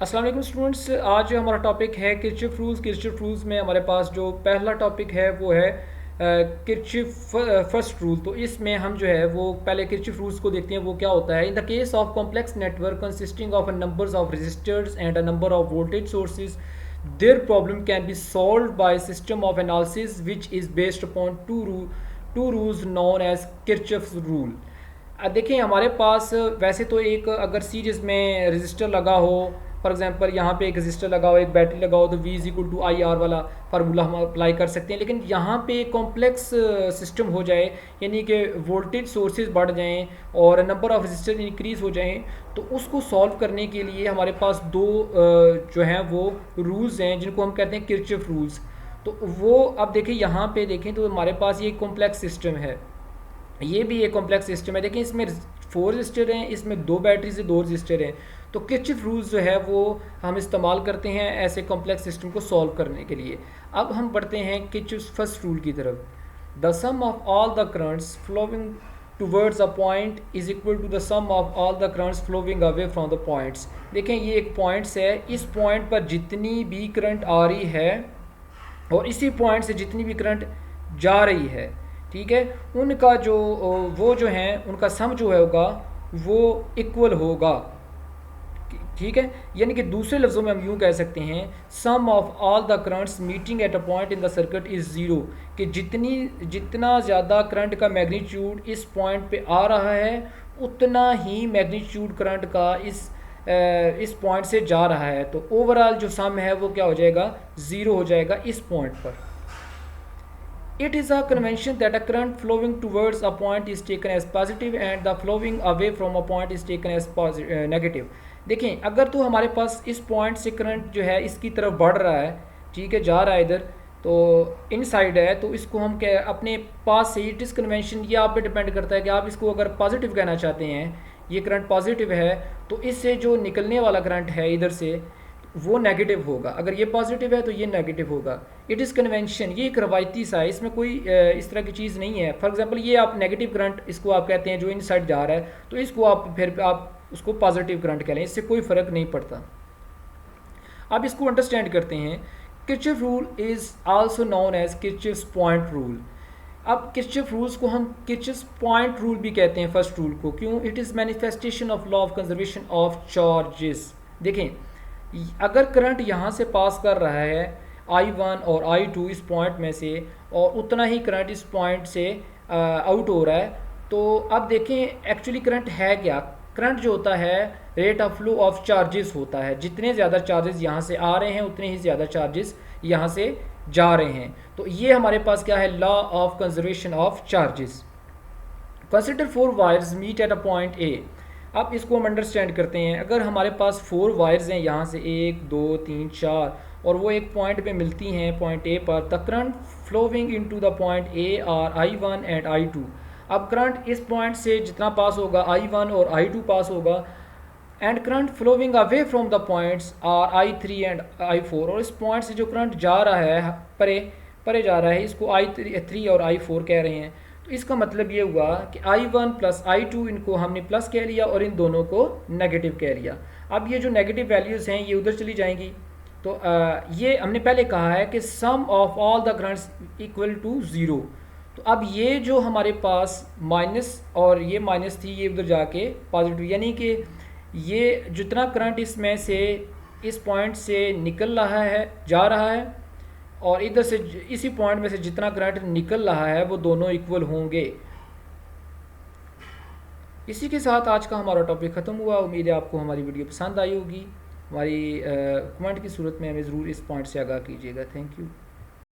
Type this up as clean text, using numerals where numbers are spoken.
अस्सलाम वालेकुम स्टूडेंट्स। आज जो हमारा टॉपिक है किरचॉफ रूल्स। किरचॉफ रूल्स में हमारे पास जो पहला टॉपिक है वो है किरचॉफ फर्स्ट रूल। तो इसमें हम जो है वो पहले किरचॉफ रूल्स को देखते हैं वो क्या होता है। In the case of complex network consisting of a numbers of resistors and a number of voltage sources, their problem can be solved by a system of analysis which is based upon two rules known as Kirchhoff's rule। देखें हमारे पास वैसे तो एक अगर series में register लगा हो, for example यहाँ पे एक रजिस्टर लगा हो, एक बैटरी लगा हो, तो V is equal to I R वाला फार्मूला हम अप्लाई कर सकते हैं। लेकिन यहाँ पे कॉम्प्लेक्स सिस्टम हो जाए, यानी कि वोल्टेज सोर्सेज बढ़ जाएं और नंबर ऑफ रजिस्टर इंक्रीज़ हो जाएं, तो उसको सॉल्व करने के लिए हमारे पास दो जो हैं वो रूल्स हैं जिनको हम कहते हैं किरचॉफ रूल्स। तो वो अब देखें यहाँ पे देखें तो हमारे पास ये कॉम्प्लेक्स सिस्टम है, ये भी एक कॉम्प्लेक्स सिस्टम है। देखिए इसमें 4 रजिस्टर हैं, इसमें 2 बैटरी से 2 रजिस्टर हैं। तो किरचॉफ रूल्स जो है वो हम इस्तेमाल करते हैं ऐसे कॉम्प्लेक्स सिस्टम को सॉल्व करने के लिए। अब हम बढ़ते हैं किरचॉफ फर्स्ट रूल की तरफ। The sum of all the currents flowing towards a point is equal to the sum of all the currents flowing away from the points. देखें ये एक पॉइंट्स है, इस पॉइंट पर जितनी भी करंट आ रही है और इसी पॉइंट से जितनी भी करंट जा रही है, ठीक है, उनका जो वो जो हैं उनका सम जो है होगा वो इक्वल होगा। ठीक है, यानी कि दूसरे लफ्ज़ों में हम यूँ कह सकते हैं sum of all the currents meeting at a point in the circuit is zero, कि जितना ज़्यादा करंट का मैग्नीट्यूड इस पॉइंट पे आ रहा है उतना ही मैग्नीट्यूड करंट का इस पॉइंट से जा रहा है। तो ओवरऑल जो सम है वो क्या हो जाएगा, ज़ीरो हो जाएगा इस पॉइंट पर। It is a convention that a current flowing towards a point is taken as positive and the flowing away from a point is taken as negative। देखें अगर तो हमारे पास इस पॉइंट से करंट जो है इसकी तरफ बढ़ रहा है, ठीक है, जा रहा है इधर, तो इनसाइड है, तो इसको हम क्या अपने पास से इट इज़ कन्वेंशन, ये आप पे डिपेंड करता है कि आप इसको अगर पॉजिटिव कहना चाहते हैं, ये करंट पॉजिटिव है, तो इससे जो निकलने वाला करंट है इधर से वो नेगेटिव होगा। अगर ये पॉजिटिव है तो ये नेगेटिव होगा। इट इज़ कन्वेंशन, ये एक रवायती सा है, इसमें कोई इस तरह की चीज़ नहीं है। फॉर एग्जांपल ये आप नेगेटिव करंट इसको आप कहते हैं जो इन साइड जा रहा है, तो इसको आप उसको पॉजिटिव करंट कह लें, इससे कोई फ़र्क नहीं पड़ता। अब इसको अंडरस्टैंड करते हैं। Kirchhoff rule is also known as Kirchhoff's point rule. अब किरचॉफ रूल्स को हम किरचॉफ्स पॉइंट रूल भी कहते हैं फर्स्ट रूल को। क्यों? It is manifestation of law of conservation of charges. देखें अगर करंट यहाँ से पास कर रहा है I1 और I2 इस पॉइंट में से, और उतना ही करंट इस पॉइंट से आउट हो रहा है, तो अब देखें एक्चुअली करंट है क्या। करंट जो होता है rate of flow of charges होता है। जितने ज़्यादा चार्जेस यहाँ से आ रहे हैं उतने ही ज़्यादा चार्जेस यहाँ से जा रहे हैं। तो ये हमारे पास क्या है, law of conservation of charges. Consider 4 wires meet at a point A. अब इसको हम अंडरस्टैंड करते हैं। अगर हमारे पास 4 वायर्स हैं, यहाँ से 1 2 3 4, और वो एक पॉइंट पे मिलती हैं पॉइंट ए पर, the current flowing into the point A are I1 and I2। अब करंट इस पॉइंट से जितना पास होगा I1 और I2 पास होगा, and current flowing away from the points are I3 and I4। और इस पॉइंट से जो करंट जा रहा है परे परे जा रहा है, इसको I3 और I4 कह रहे हैं। तो इसका मतलब ये हुआ कि I1 प्लस I2 इनको हमने प्लस कह लिया और इन दोनों को नेगेटिव कह लिया। अब ये जो नेगेटिव वैल्यूज़ हैं ये उधर चली जाएंगी। तो ये हमने पहले कहा है कि sum of all the currents equal to zero. तो अब ये जो हमारे पास माइनस और ये माइनस थी, ये उधर जाके पॉजिटिव, यानी कि ये जितना करंट इसमें से इस पॉइंट से निकल रहा है, जा रहा है, और इधर से इसी पॉइंट में से जितना करंट निकल रहा है वो दोनों इक्वल होंगे। इसी के साथ आज का हमारा टॉपिक ख़त्म हुआ। उम्मीद है आपको हमारी वीडियो पसंद आई होगी। हमारी कमेंट की सूरत में हमें ज़रूर इस पॉइंट से आगाह कीजिएगा। Thank you.